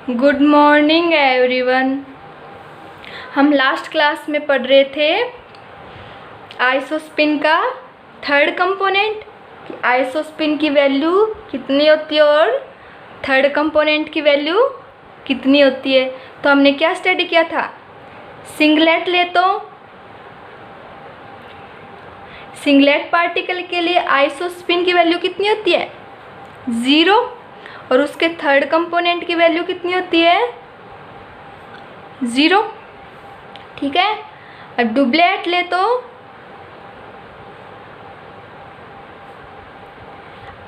Good morning everyone. हम last class में पढ़ रहे थे आइसोस्पिन का थर्ड कंपोनेंट, आइसोस्पिन की वैल्यू कितनी होती है और थर्ड कंपोनेंट की वैल्यू कितनी होती है। तो हमने क्या स्टडी किया था, सिंगलेट ले तो सिंगलेट पार्टिकल के लिए आइसोस्पिन की वैल्यू कितनी होती है, 0, और उसके थर्ड कंपोनेंट की वैल्यू कितनी होती है, 0। ठीक है। अब डुप्लेट ले तो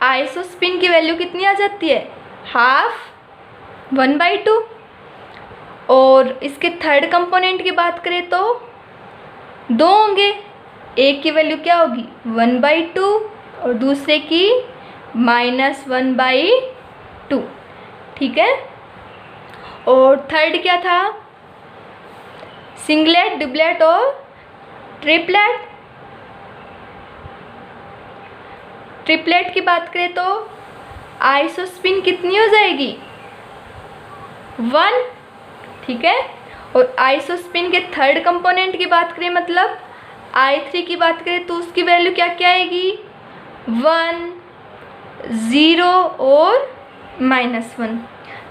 आइसोस्पिन की वैल्यू कितनी आ जाती है, हाफ, 1/2। और इसके थर्ड कंपोनेंट की बात करें तो 2 होंगे, एक की वैल्यू क्या होगी 1/2 और दूसरे की -1/2। ठीक है। और थर्ड क्या था, सिंगलेट, डुप्लेट और ट्रिपलेट। ट्रिपलेट की बात करें तो आइसोस्पिन कितनी हो जाएगी, 1। ठीक है। और आइसोस्पिन के थर्ड कंपोनेंट की बात करें, मतलब I3 की बात करें, तो उसकी वैल्यू क्या क्या आएगी, 1, 0 और -1।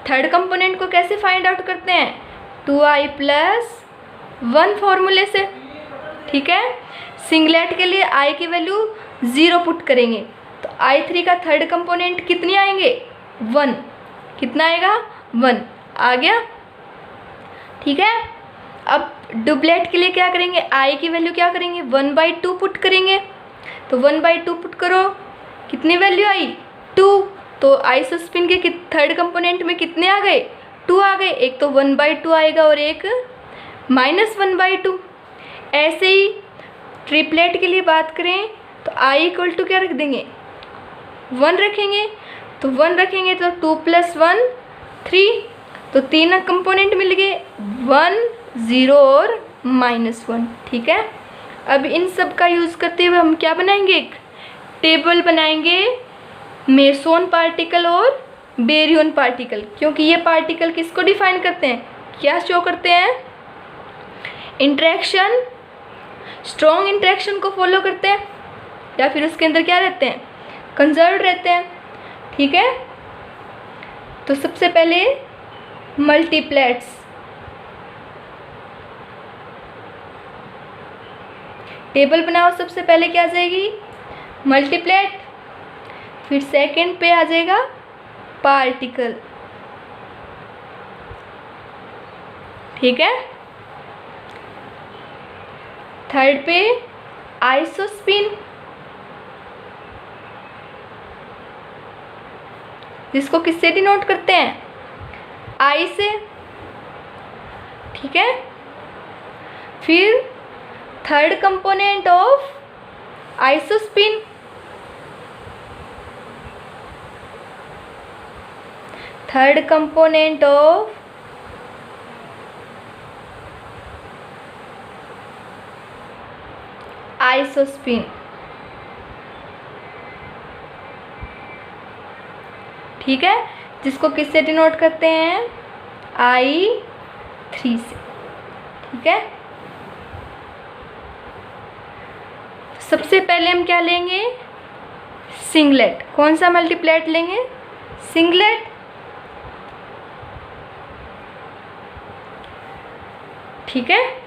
थर्ड कंपोनेंट को कैसे फाइंड आउट करते हैं, 2i+1 फॉर्मूले से। ठीक है। सिंगलेट के लिए I की वैल्यू 0 पुट करेंगे तो I3 का थर्ड कंपोनेंट कितनी आएंगे, 1। कितना आएगा, 1 आ गया। ठीक है। अब डुप्लेट के लिए क्या करेंगे, I की वैल्यू क्या करेंगे, 1/2 पुट करेंगे। तो 1/2 पुट करो, कितनी वैल्यू आई, 2। तो आइसोस्पिन के थर्ड कंपोनेंट में कितने आ गए, 2 आ गए। एक तो 1/2 आएगा और एक -1/2। ऐसे ही ट्रिपलेट के लिए बात करें तो I = क्या रख देंगे, 1 रखेंगे। तो 1 रखेंगे तो 2 + 1 3। तो 3 कंपोनेंट मिल गए, 1, 0 और -1। ठीक है। अब इन सब का यूज़ करते हुए हम क्या बनाएंगे, एक टेबल बनाएंगे मेसोन पार्टिकल और बेरियन पार्टिकल, क्योंकि ये पार्टिकल किसको डिफाइन करते हैं, क्या शो करते हैं, इंटरेक्शन, स्ट्रॉन्ग इंटरेक्शन को फॉलो करते हैं, या फिर उसके अंदर क्या रहते हैं, कंजर्व रहते हैं। ठीक है। तो सबसे पहले मल्टीप्लेट्स, टेबल बनाओ। सबसे पहले क्या आ जाएगी, मल्टीप्लेट, फिर सेकंड पे आ जाएगा पार्टिकल। ठीक है। थर्ड पे आइसोस्पिन, जिसको किससे डिनोट करते हैं, I से। ठीक है। फिर third component of isospin, third component of isospin. ठीक है। जिसको किससे डिनोट करते हैं, I3 से। ठीक है। सबसे पहले हम क्या लेंगे, सिंगलेट। कौन सा मल्टीप्लेट लेंगे, सिंगलेट। ठीक है।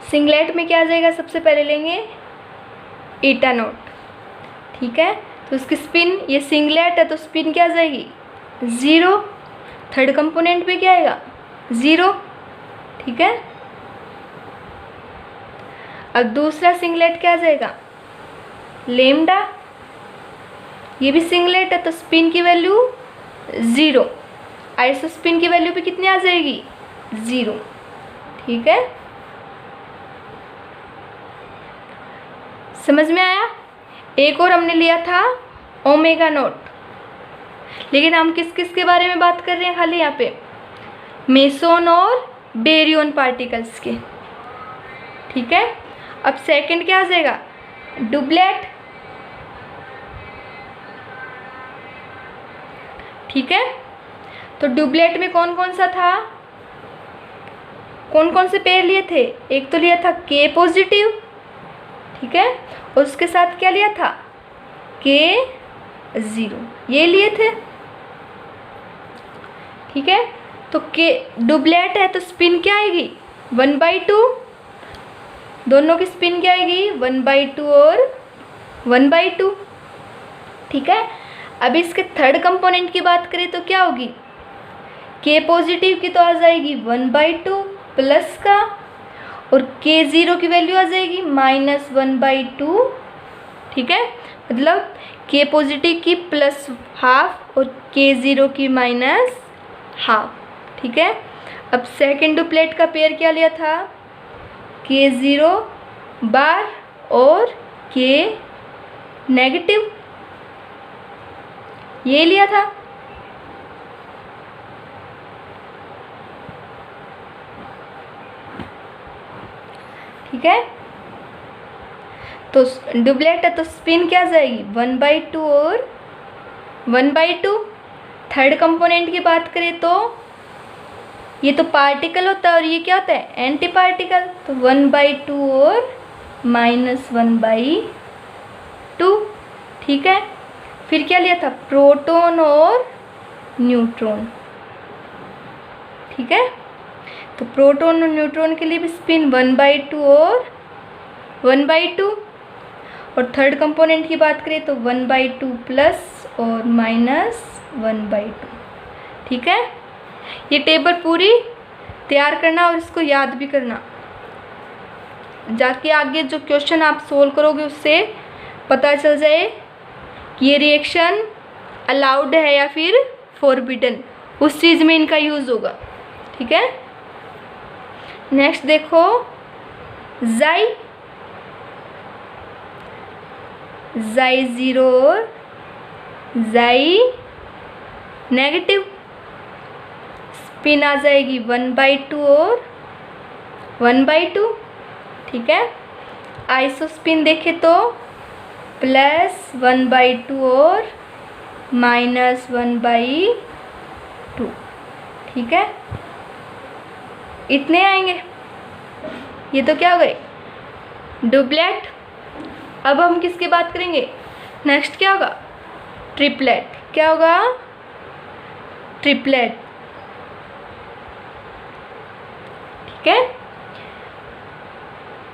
सिंगलेट में क्या आ जाएगा, सबसे पहले लेंगे एटानोट। ठीक है। तो उसकी स्पिन, ये सिंगलेट है तो स्पिन क्या आ जाएगी, 0। थर्ड कंपोनेंट पे क्या आएगा, 0। ठीक है। अब दूसरा सिंगलेट क्या आ जाएगा, लेमडा। ये भी सिंगलेट है तो स्पिन की वैल्यू 0, आइसोस्पिन की वैल्यू भी कितनी आ जाएगी, 0। ठीक है। समझ में आया। एक और हमने लिया था ओमेगा नोट, लेकिन हम किस किस के बारे में बात कर रहे हैं, खाली यहाँ पे मेसोन और बेरियन पार्टिकल्स के। ठीक है। अब सेकंड क्या आ जाएगा, डुप्लेट। ठीक है। तो डुप्लेट में कौन कौन सा था, कौन कौन से पेयर लिए थे? एक तो लिया था K पॉजिटिव, ठीक है, और उसके साथ क्या लिया था? K0, ये लिए थे, ठीक है। तो K डुप्लेट है तो स्पिन क्या आएगी? 1/2, दोनों की स्पिन क्या आएगी? 1/2 और 1/2, ठीक है। अब इसके थर्ड कंपोनेंट की बात करें तो क्या होगी? K पॉजिटिव की तो आ जाएगी 1/2 प्लस का, और K0 की वैल्यू आ जाएगी -1/2, ठीक है। मतलब K पॉजिटिव की +½ और K0 की -½ ठीक है। अब सेकेंड डुप्लेट का पेयर क्या लिया था? K0 बार और K नेगेटिव, ये लिया था, ठीक है। तो डुप्लेट है तो स्पिन क्या जाएगी? 1/2 और 1/2। थर्ड कंपोनेंट की बात करें तो ये तो पार्टिकल होता है और ये क्या होता है? एंटी पार्टिकल, तो 1/2 और -1/2, ठीक है। फिर क्या लिया था? प्रोटॉन और न्यूट्रॉन, ठीक है। तो प्रोटॉन और न्यूट्रॉन के लिए भी स्पिन 1/2 और 1/2, और थर्ड कंपोनेंट की बात करें तो 1/2 प्लस और -1/2, ठीक है। ये टेबल पूरी तैयार करना और इसको याद भी करना, जाके आगे जो क्वेश्चन आप सोल्व करोगे उससे पता चल जाए कि ये रिएक्शन अलाउड है या फिर फॉरबिडन, उस चीज़ में इनका यूज़ होगा, ठीक है। नेक्स्ट देखो, Zi0 और Zi नेगेटिव, स्पिन आ जाएगी 1/2 और 1/2, ठीक है। आइसो स्पिन देखे तो +1/2 और -1/2, ठीक है। इतने आएंगे। ये तो क्या हो गए? डुप्लेट। अब हम किसकी बात करेंगे? नेक्स्ट क्या होगा? ट्रिपलेट। क्या होगा? ट्रिपलेट, ठीक है।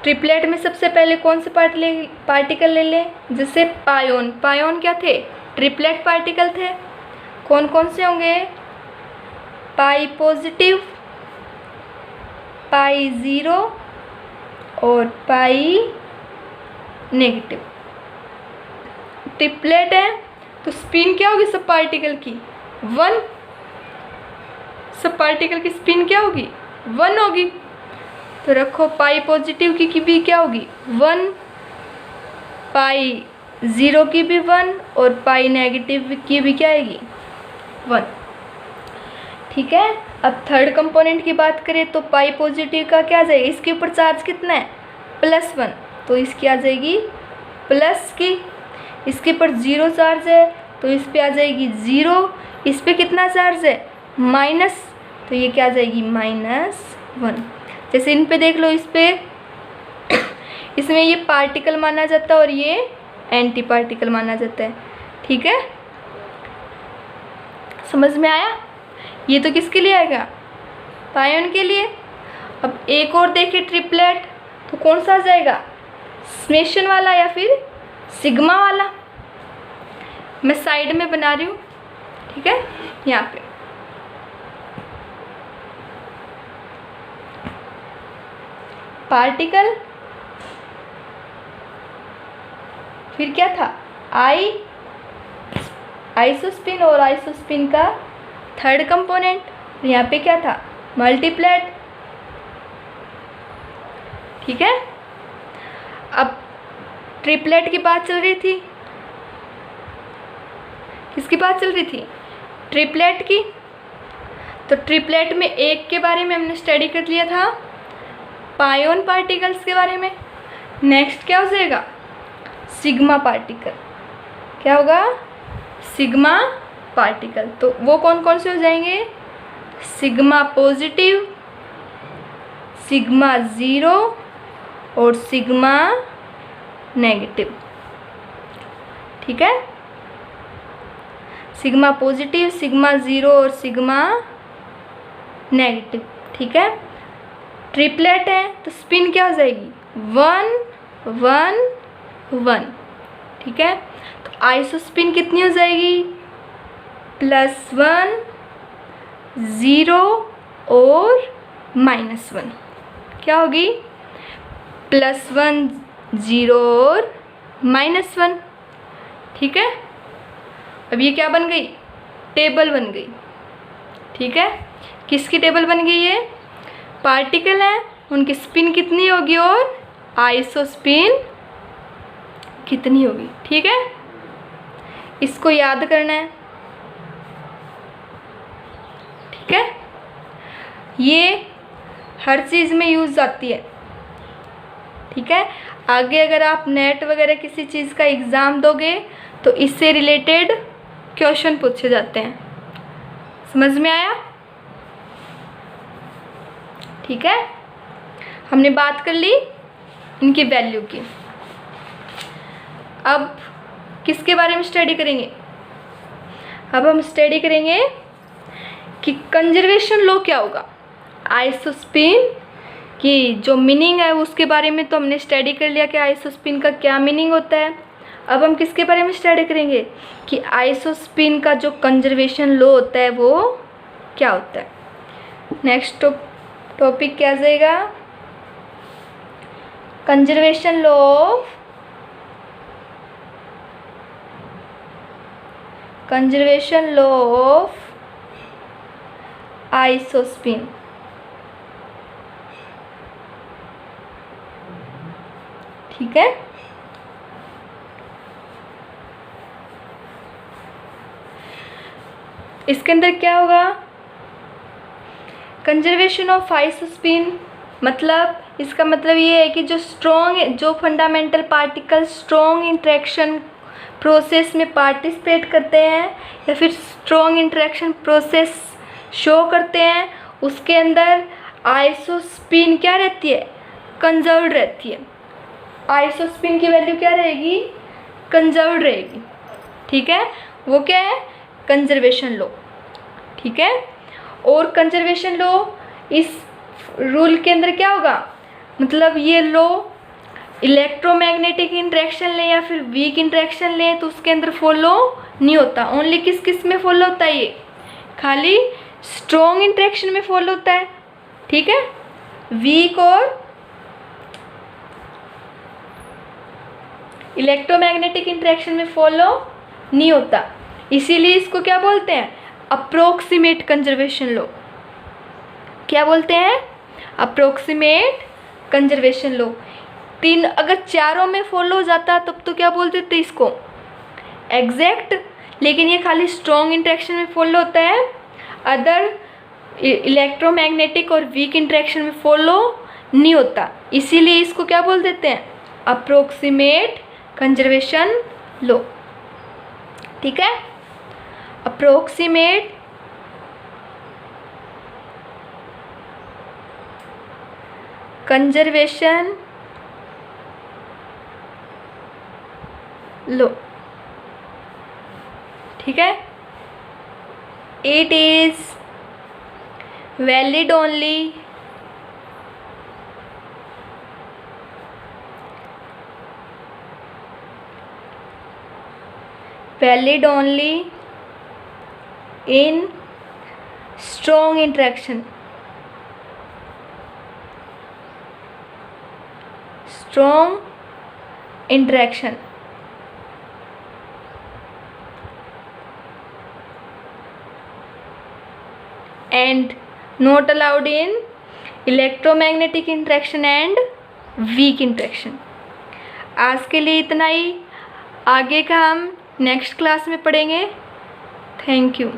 ट्रिपलेट में सबसे पहले कौन से पार्टिकल ले लें? जैसे पायोन, पायोन क्या थे? ट्रिपलेट पार्टिकल थे। कौन कौन से होंगे? पाई पॉजिटिव, पाई0 और पाई नेगेटिव। ट्रिपलेट है तो स्पिन क्या होगी सब पार्टिकल की? 1। सब पार्टिकल की स्पिन क्या होगी? 1 होगी। तो रखो पाई पॉजिटिव की भी क्या होगी? 1, पाई0 की भी 1 और पाई नेगेटिव की भी क्या आएगी? 1, ठीक है। अब थर्ड कंपोनेंट की बात करें तो पाई पॉजिटिव का क्या आ जाएगा? इसके ऊपर चार्ज कितना है? +1, तो इसकी आ जाएगी प्लस की। इसके ऊपर 0 चार्ज है तो इस पे आ जाएगी 0। इस पे कितना चार्ज है? माइनस, तो ये क्या आ जाएगी? -1। जैसे इन पे देख लो, इस पे इसमें ये पार्टिकल माना जाता है और ये एंटी पार्टिकल माना जाता है, ठीक है। समझ में आया? ये तो किसके लिए आएगा? पायोन के लिए। अब एक और देखें ट्रिपलेट, तो कौन सा आ जाएगा? स्मेशन वाला या फिर सिग्मा वाला? मैं साइड में बना रही हूँ, ठीक है, यहाँ पे। पार्टिकल, फिर क्या था? आइसोस्पिन और आइसोस्पिन का थर्ड कंपोनेंट। यहाँ पे क्या था? मल्टीप्लेट, ठीक है। अब ट्रिपलेट की बात चल रही थी, किसकी बात चल रही थी? ट्रिपलेट की। तो ट्रिपलेट में एक के बारे में हमने स्टडी कर लिया था, पायोन पार्टिकल्स के बारे में। नेक्स्ट क्या हो जाएगा? Sigma particle. क्या होगा? Sigma particle. तो वो कौन कौन से हो जाएंगे, सिग्मा पॉजिटिव, सिग्मा ज़ीरो और सिग्मा नेगेटिव। ठीक है, सिग्मा पॉजिटिव, सिग्मा ज़ीरो और सिग्मा नेगेटिव। ठीक है, ट्रिपलेट है तो स्पिन क्या हो जाएगी, 1 1 1। ठीक है, तो आइसोस्पिन कितनी हो जाएगी, +1 0 और -1। क्या होगी, +1 0 और -1। ठीक है, अब ये क्या बन गई, टेबल बन गई। ठीक है, किसकी टेबल बन गई, ये पार्टिकल है, उनकी स्पिन कितनी होगी और आइसोस्पिन कितनी होगी। ठीक है, इसको याद करना है। ठीक है, ये हर चीज़ में यूज़ आती है। ठीक है, आगे अगर आप नेट वगैरह किसी चीज़ का एग्ज़ाम दोगे तो इससे रिलेटेड क्वेश्चन पूछे जाते हैं। समझ में आया। ठीक है, हमने बात कर ली इनकी वैल्यू की। अब किसके बारे में स्टडी करेंगे, अब हम स्टडी करेंगे कि कंजर्वेशन लॉ क्या होगा। आइसोस्पिन की जो मीनिंग है उसके बारे में तो हमने स्टडी कर लिया कि आइसोस्पिन का क्या मीनिंग होता है। अब हम किसके बारे में स्टडी करेंगे कि आइसोस्पिन का जो कंजर्वेशन लॉ होता है वो क्या होता है। नेक्स्ट टॉपिक क्या जाएगा, कंजर्वेशन लॉ ऑफ आइसोस्पिन। ठीक है, इसके अंदर क्या होगा, कंजर्वेशन ऑफ आइसोस्पिन मतलब इसका मतलब ये है कि जो fundamental particle strong interaction process में पार्टिसिपेट करते हैं या फिर स्ट्रॉन्ग इंटरेक्शन प्रोसेस शो करते हैं, उसके अंदर आइसोस्पिन क्या रहती है, कंजर्व्ड रहती है। आइसोस्पिन की वैल्यू क्या रहेगी, कंजर्व्ड रहेगी। ठीक है, वो क्या है, कंजर्वेशन लॉ। ठीक है, और कंजर्वेशन लॉ इस रूल के अंदर क्या होगा, मतलब ये लॉ इलेक्ट्रोमैग्नेटिक इंटरेक्शन लें या फिर वीक इंटरेक्शन लें तो उसके अंदर फॉलो नहीं होता। ओनली किस किस में फॉलो होता है, ये खाली स्ट्रॉन्ग इंटरेक्शन में फॉलो होता है। ठीक है, वीक और इलेक्ट्रोमैग्नेटिक इंटरेक्शन में फॉलो नहीं होता, इसीलिए इसको क्या बोलते हैं, अप्रोक्सीमेट कंजर्वेशन लॉ। क्या बोलते हैं, अप्रोक्सीमेट कंजर्वेशन लॉ। अगर चारों में फॉलो हो जाता तब तो क्या बोलते थे इसको, एग्जैक्ट। लेकिन ये खाली स्ट्रॉन्ग इंटरेक्शन में फॉलो होता है, अदर इलेक्ट्रोमैग्नेटिक और वीक इंटरेक्शन में फॉलो नहीं होता, इसीलिए इसको क्या बोल देते हैं, अप्रोक्सीमेट कंजर्वेशन लॉ। ठीक है, अप्रोक्सीमेट कंजर्वेशन लॉ। ठीक है, it is valid only in strong interaction and not allowed in electromagnetic interaction and weak interaction। आज के लिए इतना ही, आगे का हम नेक्स्ट क्लास में पढ़ेंगे। Thank you.